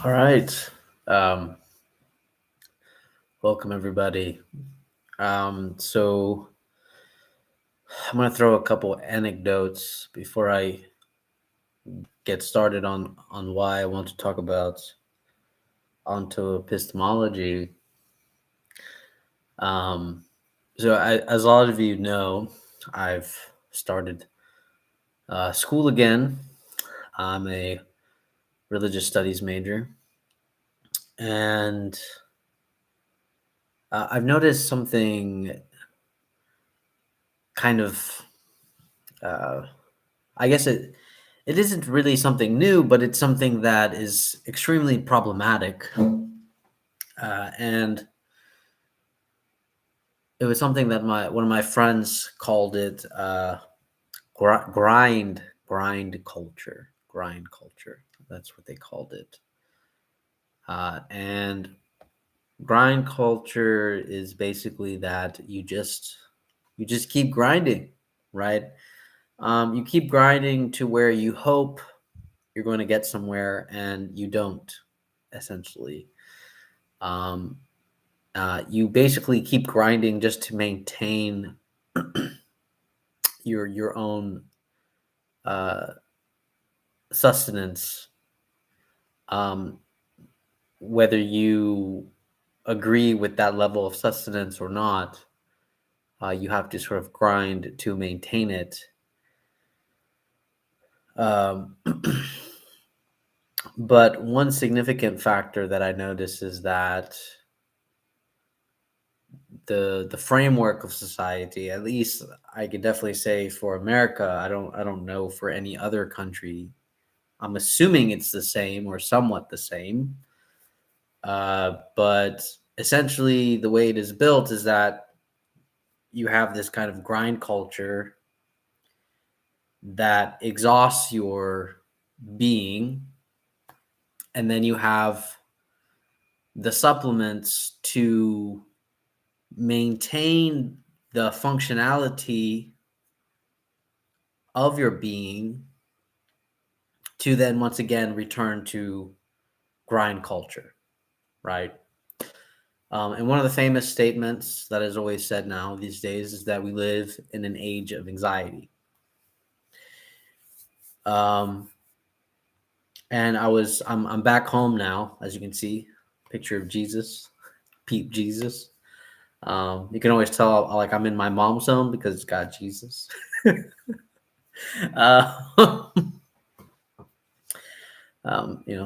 All right. Um, Welcome, everybody. So I'm going to throw a couple anecdotes before I get started on why I want to talk about onto-epistemology. Um, as a lot of you know, I've started school again. I'm a religious studies major, and I've noticed something kind of, uh, I guess it isn't really something new, but it's something that is extremely problematic. And it was something that my one of my friends called it grind culture. That's what they called it. And grind culture is basically that you just keep grinding, right? You keep grinding to where you hope you're going to get somewhere, and you don't. Essentially, um, you basically keep grinding just to maintain your own uh, sustenance, um, whether you agree with that level of sustenance or not. You have to sort of grind to maintain it. Um, but one significant factor that I notice is that the framework of society, at least I could definitely say for America, I don't know for any other country. I'm assuming it's the same or somewhat the same. But essentially, the way it is built is that you have this kind of grind culture that exhausts your being, and then you have the supplements to maintain the functionality of your being to then once again return to grind culture, right? And one of the famous statements that is always said now these days is that we live in an age of anxiety. Um, and I'm back home now, as you can see, picture of Jesus, peep Jesus. You can always tell like I'm in my mom's home because it's got Jesus. uh,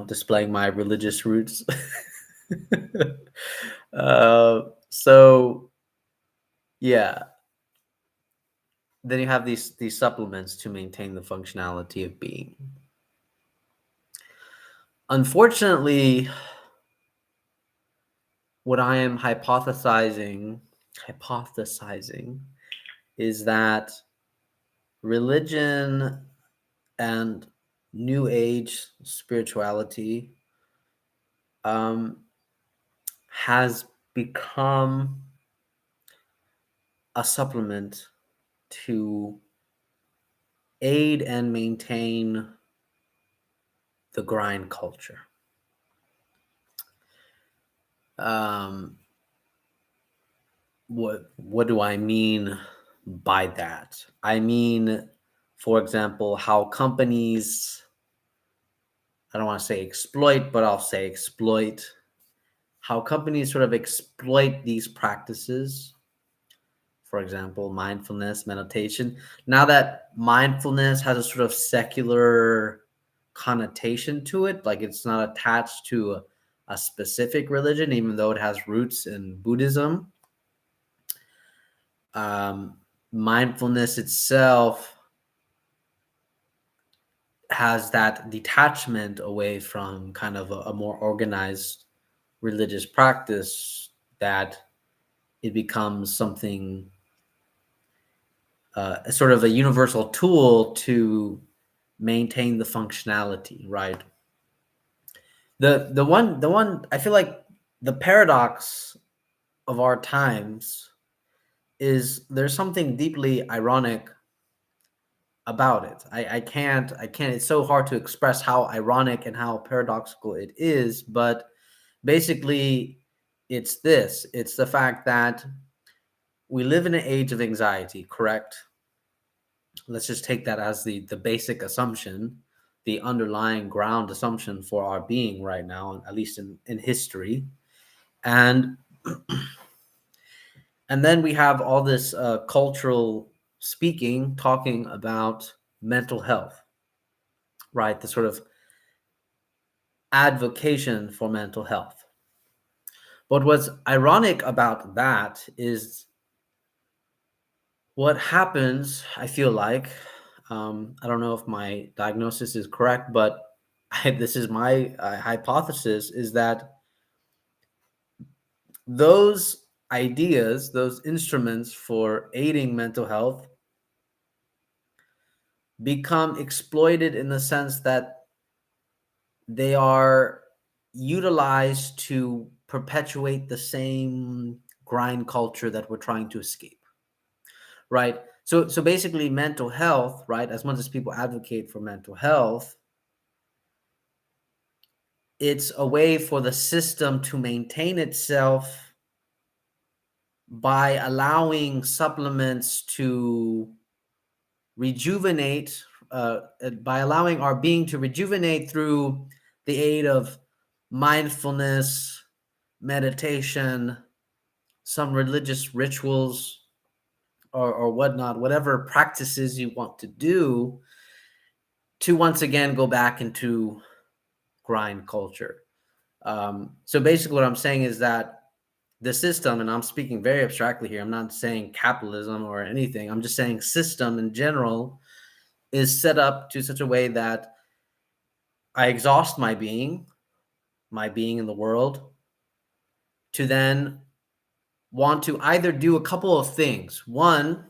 Displaying my religious roots. So yeah, then you have these supplements to maintain the functionality of being. Unfortunately, what I am hypothesizing is that religion and new age spirituality um, has become a supplement to aid and maintain the grind culture. Um, what do I mean by that? I mean, for example, how companies, I don't want to say exploit, but I'll say exploit, how companies sort of exploit these practices. For example, mindfulness, meditation. Now that mindfulness has a sort of secular connotation to it, like it's not attached to a specific religion, even though it has roots in Buddhism. Um, Mindfulness itself has that detachment away from kind of a more organized religious practice, that it becomes something, sort of a universal tool to maintain the functionality, right? The one I feel like the paradox of our times is there's something deeply ironic about it. I can't, it's so hard to express how ironic and how paradoxical it is, but basically it's the fact that we live in an age of anxiety, correct? Let's just take that as the basic assumption, the underlying ground assumption for our being right now, at least in history. And and then we have all this cultural speaking talking about mental health, right? The sort of advocation for mental health. But what's ironic about that is what happens, I feel like, I don't know if my diagnosis is correct, but this is my hypothesis, is that those ideas, those instruments for aiding mental health become exploited in the sense that they are utilized to perpetuate the same grind culture that we're trying to escape, right? So basically mental health, right, as much as people advocate for mental health, it's a way for the system to maintain itself by allowing supplements to rejuvenate, by allowing our being to rejuvenate through the aid of mindfulness, meditation, some religious rituals, or whatnot, whatever practices you want to do, to once again go back into grind culture. So basically, what I'm saying is that the system, and I'm speaking very abstractly here, I'm not saying capitalism or anything, I'm just saying system in general is set up to such a way that I exhaust my being in the world, to then want to either do a couple of things. One,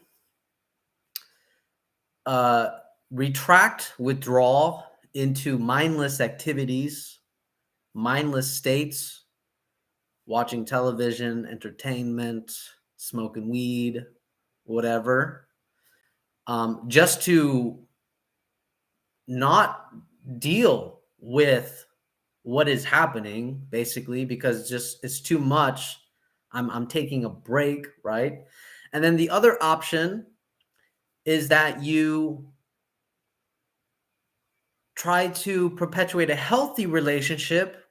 uh, retract, withdraw into mindless activities, mindless states, watching television, entertainment, smoking weed, whatever, just to not deal with what is happening, basically, because it's too much. I'm taking a break, right? And then the other option is that you try to perpetuate a healthy relationship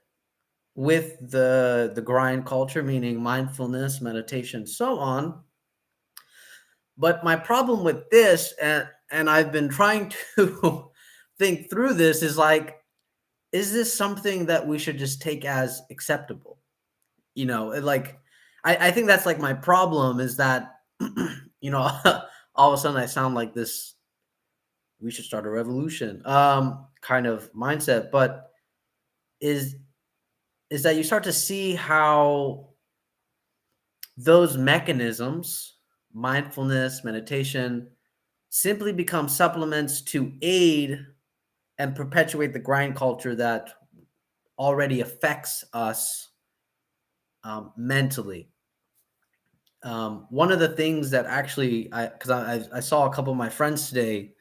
with the grind culture, meaning mindfulness, meditation, so on. But my problem with this, and I've been trying to think through this, is like, is this something that we should just take as acceptable? Like, I think that's like my problem, is that you know all of a sudden I sound like this we should start a revolution kind of mindset, but is is that you start to see how those mechanisms, mindfulness, meditation, simply become supplements to aid and perpetuate the grind culture that already affects us mentally. One of the things that actually, because I saw a couple of my friends today,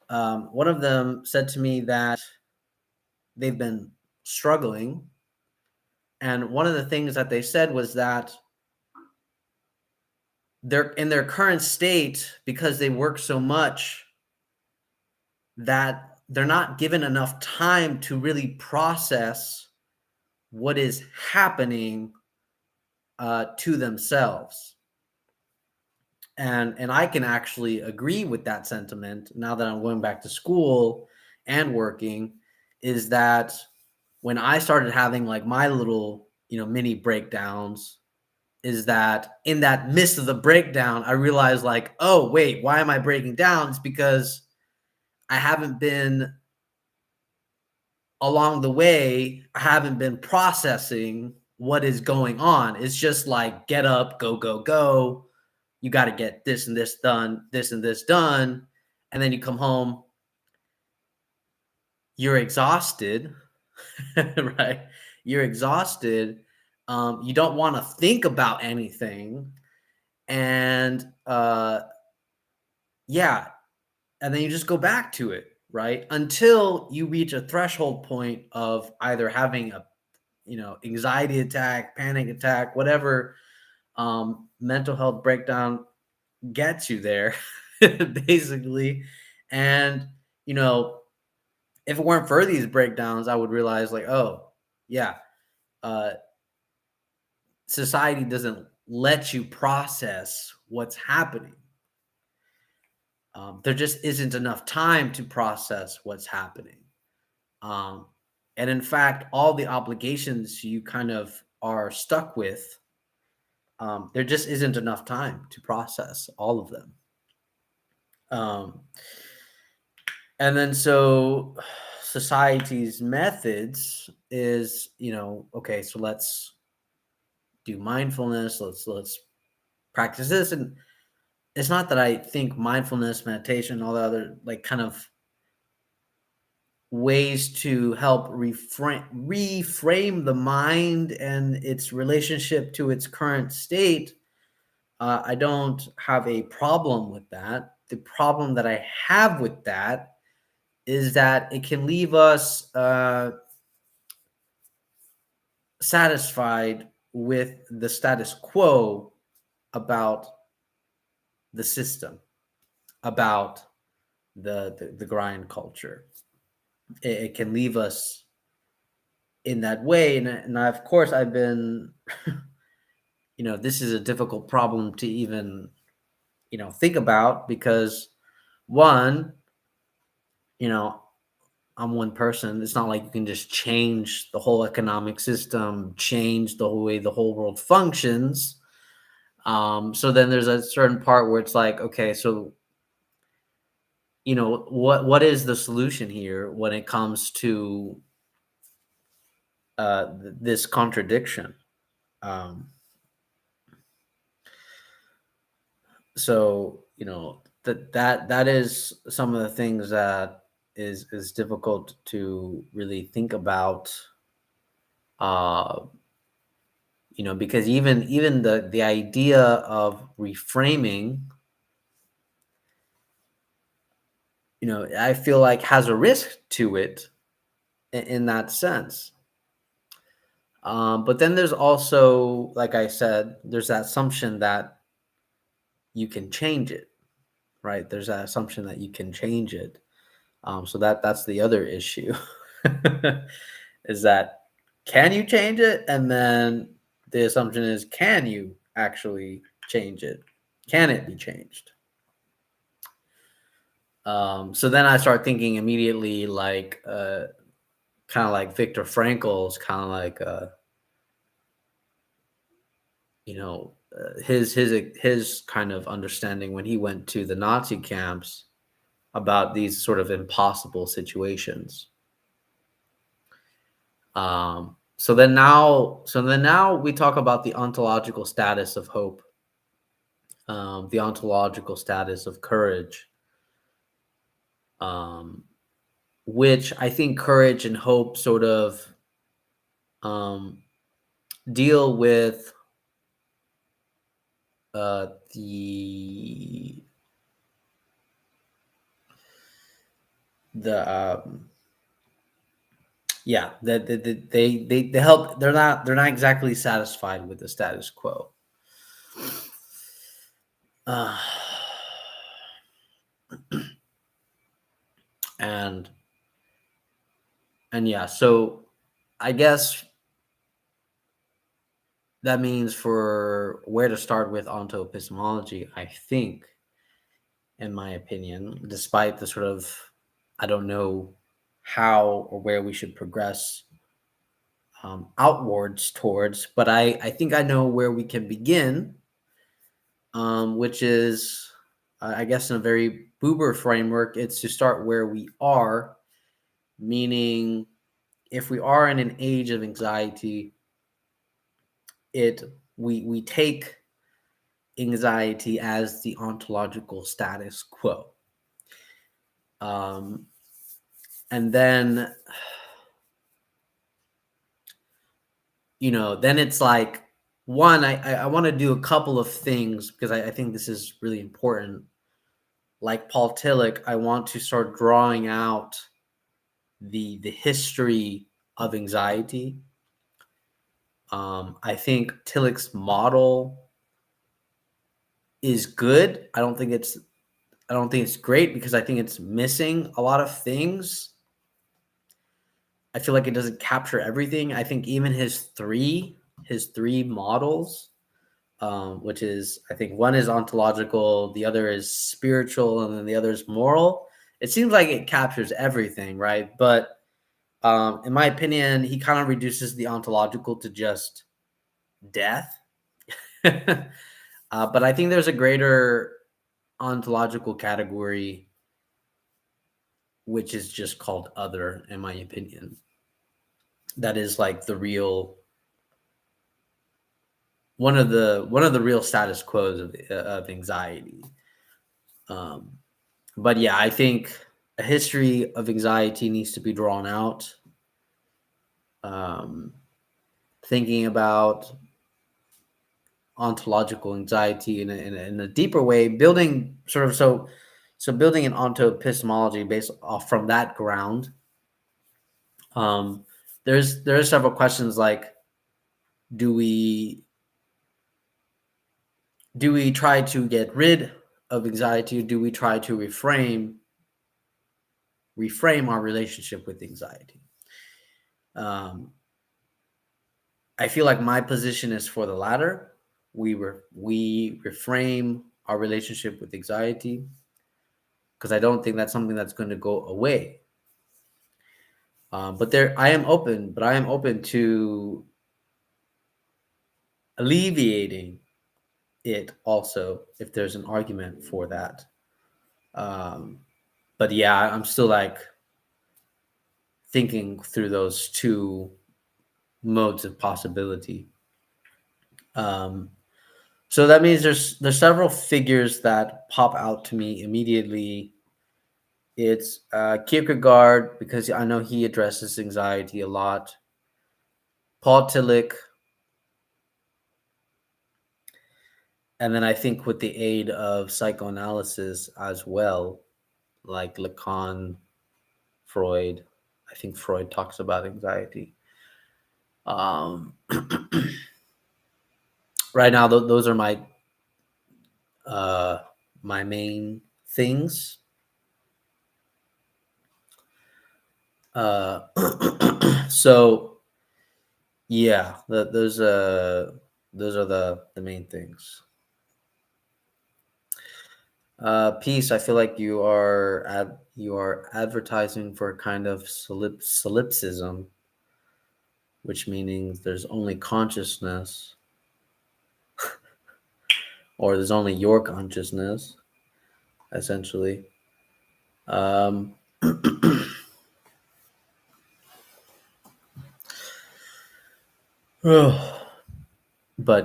one of them said to me that they've been struggling. And one of the things that they said was that they're in their current state, because they work so much, that they're not given enough time to really process what is happening to themselves. And I can actually agree with that sentiment now that I'm going back to school and working, is that when I started having like my little, mini breakdowns, is that in that midst of the breakdown, I realized like, oh, wait, why am I breaking down? It's because I haven't been along the way, I haven't been processing what is going on. It's just like, get up, go, go, go. You got to get this and this done, this and this done. And then you come home, you're exhausted, right? You're exhausted. You don't want to think about anything. And yeah, and then you just go back to it, right? Until you reach a threshold point of either having a, anxiety attack, panic attack, whatever mental health breakdown gets you there, basically. And, you know, if it weren't for these breakdowns, I would realize, like, oh, yeah, uh, society doesn't let you process what's happening. There just isn't enough time to process what's happening. Um, and in fact, all the obligations you kind of are stuck with, there just isn't enough time to process all of them. Um, and then so society's methods is, okay, so let's do mindfulness, let's practice this. And it's not that I think mindfulness, meditation, all the other like kind of ways to help reframe the mind and its relationship to its current state. I don't have a problem with that. The problem that I have with that is that it can leave us satisfied with the status quo about the system, about the grind culture. It can leave us in that way. And of course, I've been, this is a difficult problem to even, think about because one, you know, I'm one person. It's not like you can just change the whole economic system, change the whole way the whole world functions. So then there's a certain part where it's like, okay, so what is the solution here when it comes to this contradiction? Um, so that is some of the things that is difficult to really think about. Uh, because even the idea of reframing, I feel like has a risk to it in that sense. But then there's also, like I said, there's that assumption that you can change it, right? There's that assumption that you can change it. So that's the other issue, is that can you change it? And then the assumption is, can you actually change it? Can it be changed? So then I start thinking immediately, like, kind of like Viktor Frankl's, kind of like, his kind of understanding when he went to the Nazi camps about these sort of impossible situations. So then now we talk about the ontological status of hope, the ontological status of courage, which I think courage and hope sort of deal with the yeah, they help. They're not exactly satisfied with the status quo. Uh, and yeah, so I guess that means for where to start with onto-epistemology, I think, in my opinion, despite the sort of, I don't know how or where we should progress outwards towards, but I think I know where we can begin, which is, I guess, in a very Buber framework, it's to start where we are, meaning if we are in an age of anxiety, we take anxiety as the ontological status quo. And then, then it's like, one, I want to do a couple of things because I think this is really important. like Paul Tillich, I want to start drawing out the history of anxiety. I think Tillich's model is good. I don't think it's great because I think it's missing a lot of things. I feel like it doesn't capture everything. I think even his three models, which is, I think one is ontological, the other is spiritual, and then the other is moral. It seems like it captures everything, right? But in my opinion, he kind of reduces the ontological to just death. But I think there's a greater ontological category, which is just called other, in my opinion. That is like the real one of the real status quos of anxiety. But yeah, I think a history of anxiety needs to be drawn out. Thinking about ontological anxiety in a deeper way, building sort of building an onto-epistemology based off from that ground. There are several questions like, do we try to get rid of anxiety, or do we try to reframe our relationship with anxiety? I feel like my position is for the latter. We reframe our relationship with anxiety, because I don't think that's something that's going to go away. But I am open to alleviating it also, if there's an argument for that. But yeah, I'm still like thinking through those two modes of possibility. So that means there's several figures that pop out to me immediately. It's Kierkegaard, because I know he addresses anxiety a lot. Paul Tillich. And then I think with the aid of psychoanalysis as well, like Lacan, Freud. I think Freud talks about anxiety. Right now, those are my main things. So yeah, those are the main things. Peace. I feel like you are advertising for a kind of solipsism, which means there's only consciousness, or there's only your consciousness, essentially. But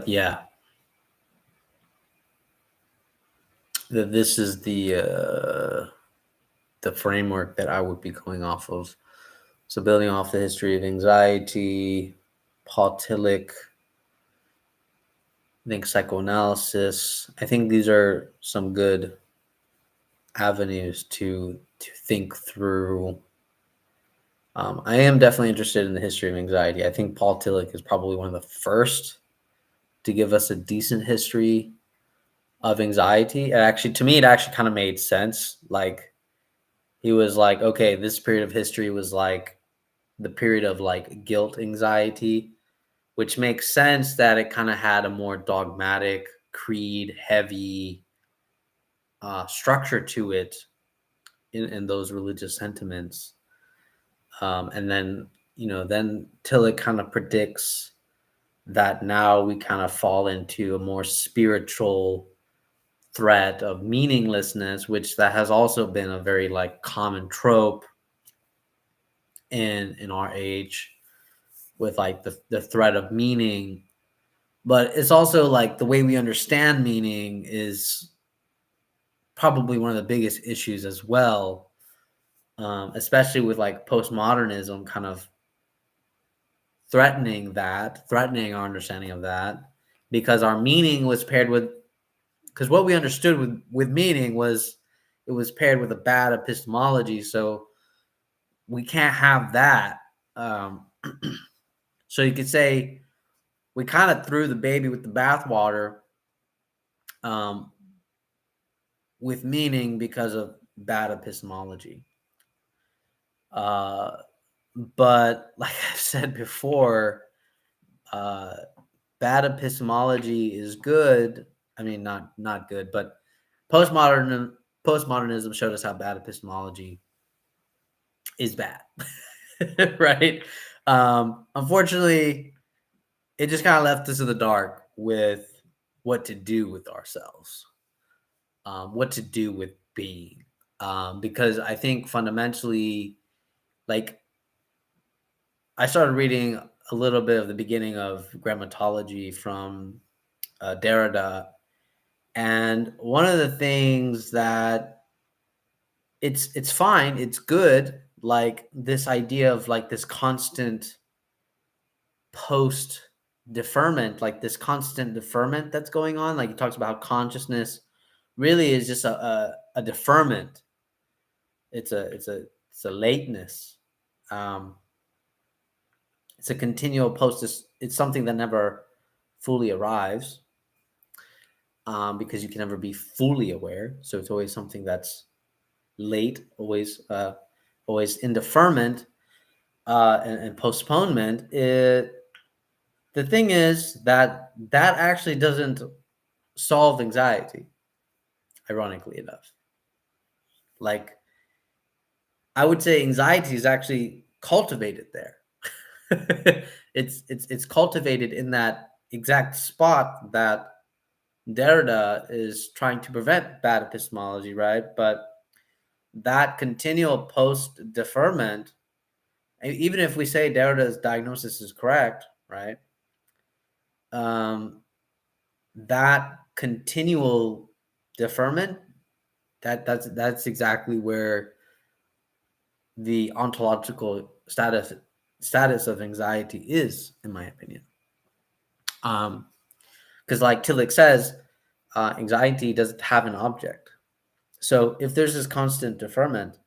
yeah, this is the framework that I would be going off of. So building off the history of anxiety, Paul Tillich, I think psychoanalysis. I think these are some good avenues to think through. I am definitely interested in the history of anxiety. I think Paul Tillich is probably one of the first to give us a decent history of anxiety. To me, it actually kind of made sense. Like, he was like, okay, this period of history was like the period of like guilt anxiety, which makes sense that it kind of had a more dogmatic, creed heavy structure to it in those religious sentiments. And then, then Tillich kind of predicts that now we kind of fall into a more spiritual threat of meaninglessness, which that has also been a very like common trope in our age, with like the threat of meaning. But it's also like the way we understand meaning is probably one of the biggest issues as well, especially with like postmodernism kind of threatening our understanding of that, because our meaning was paired with, because what we understood with meaning was, it was paired with a bad epistemology. So we can't have that. So you could say we kind of threw the baby with the bathwater, um, with meaning because of bad epistemology. But like I've said before, bad epistemology is good. I mean, not good, but postmodernism showed us how bad epistemology is bad, right? Unfortunately, it just kind of left us in the dark with what to do with ourselves, what to do with being, because I think fundamentally, like, I started reading a little bit of the beginning of grammatology from Derrida, and one of the things that it's fine, it's good, like this idea of like this constant post deferment, like this constant deferment that's going on. Like he talks about how consciousness really is just a deferment. It's a lateness. Um, it's a continual post. It's something that never fully arrives, because you can never be fully aware. So it's always something that's late, always in deferment, and postponement. The thing is that actually doesn't solve anxiety, ironically enough. Like, I would say anxiety is actually cultivated there. It's cultivated in that exact spot that Derrida is trying to prevent bad epistemology, right? But that continual post deferment, even if we say Derrida's diagnosis is correct, right? That continual deferment, that's exactly where the ontological status of anxiety is, in my opinion. Because like Tillich says, anxiety doesn't have an object. So if there's this constant deferment,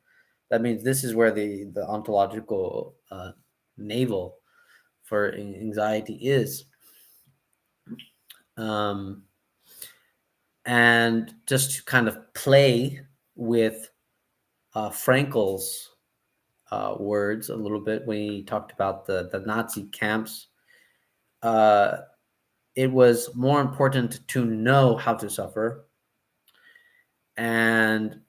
that means this is where the ontological navel for anxiety is. And just to kind of play with Frankel's words a little bit when he talked about the Nazi camps, it was more important to know how to suffer. And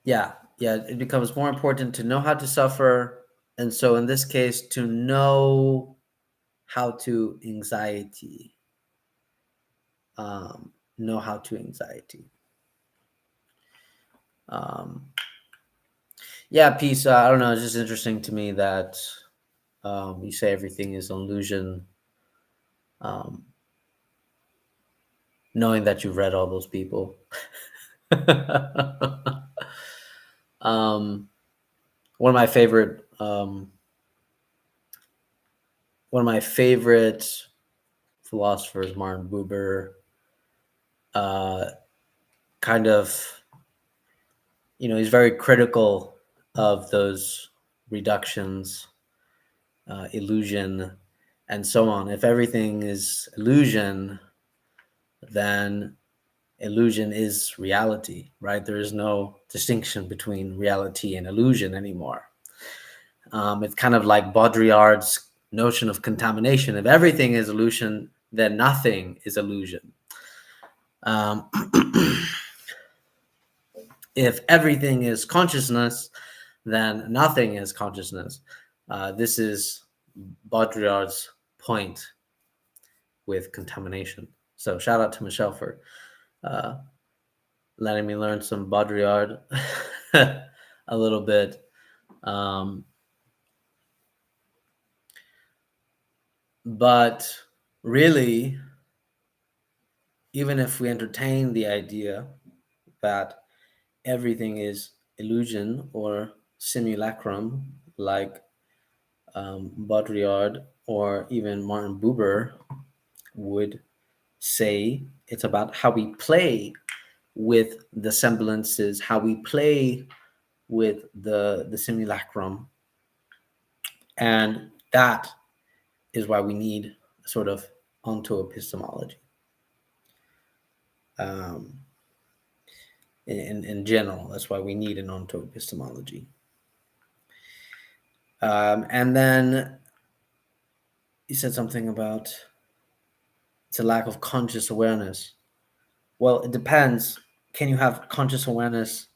yeah, it becomes more important to know how to suffer. And so in this case, to know how to anxiety. Know how to anxiety. Yeah, peace. I don't know. It's just interesting to me that you say everything is an illusion, knowing that you've read all those people. One of my favorite philosophers, Martin Buber, kind of, he's very critical of those reductions, illusion, and so on. If everything is illusion, then illusion is reality, right? There is no distinction between reality and illusion anymore. It's kind of like Baudrillard's notion of contamination. If everything is illusion, then nothing is illusion. If everything is consciousness, then nothing is consciousness. This is Baudrillard's point with contamination. So shout out to Michelle for letting me learn some Baudrillard a little bit. But really, even if we entertain the idea that everything is illusion or simulacrum, like Baudrillard or even Martin Buber would say It's about how we play with the semblances, how we play with the simulacrum. And that is why we need sort of onto-epistemology. In general, that's why we need an onto-epistemology. And then you said something about it's a lack of conscious awareness. Well, it depends. Can you have conscious awareness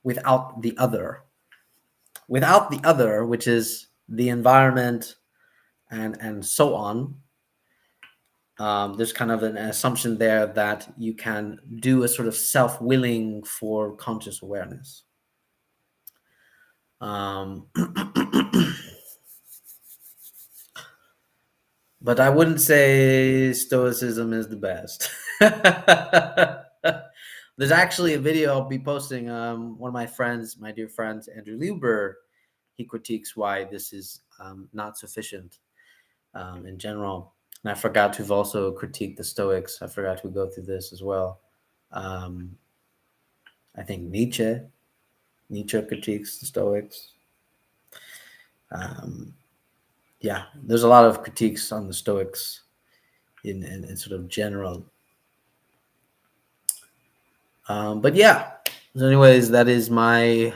without the other? Without the other, which is the environment and so on, there's kind of an assumption there that you can do a sort of self-willing for conscious awareness. But I wouldn't say Stoicism is the best. There's actually a video I'll be posting. One of my friends, my dear friends, Andrew Lieber, he critiques why this is not sufficient in general. And I forgot to also critique the Stoics. I forgot to go through this as well. I think Nietzsche critiques the Stoics. Yeah, there's a lot of critiques on the Stoics in sort of general. But yeah, so anyways, that is my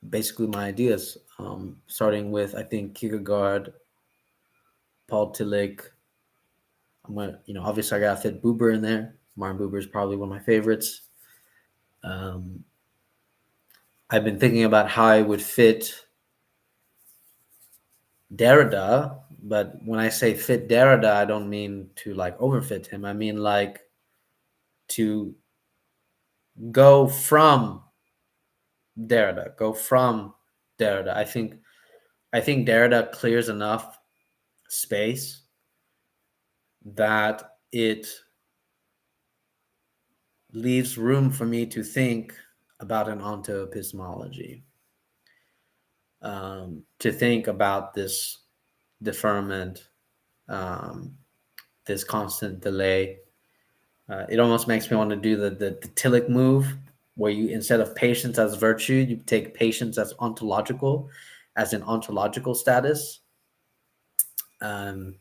basically my ideas. Starting with, I think, Kierkegaard, Paul Tillich. I'm gonna, obviously I gotta fit Buber in there. Martin Buber is probably one of my favorites. I've been thinking about how I would fit Derrida, but when I say fit Derrida, I don't mean to like overfit him. I mean like to go from Derrida. I think Derrida clears enough space that it leaves room for me to think about an onto-epistemology, to think about this deferment, this constant delay. It almost makes me want to do the Tillich move, where you, instead of patience as virtue, you take patience as ontological, as an ontological status. That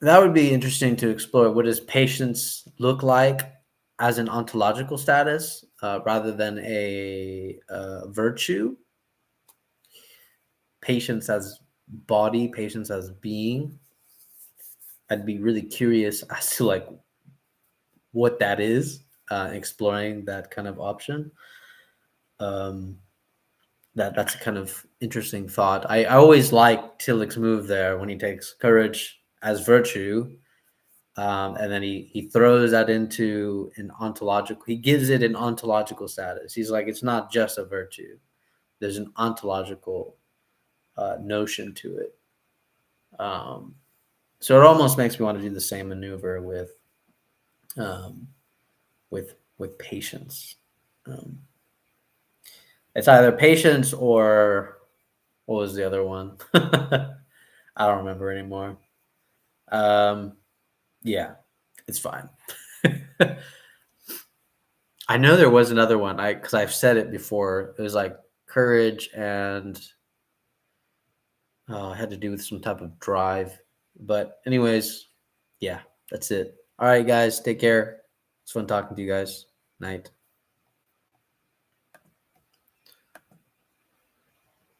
would be interesting to explore. What does patience look like as an ontological status rather than a virtue? Patience as body, patience as being. I'd be really curious as to like what that is, exploring that kind of option. That's a kind of interesting thought. I always like Tillich's move there when he takes courage as virtue, and then he throws that into an ontological. He gives it an ontological status. He's like, it's not just a virtue. There's an ontological notion to it. So it almost makes me want to do the same maneuver with patience. It's either patience or what was the other one? I don't remember anymore. Yeah, it's fine. I know there was another one. Because I've said it before. It was like courage and it had to do with some type of drive. But anyways, yeah, that's it. All right, guys, take care. It's fun talking to you guys. Night.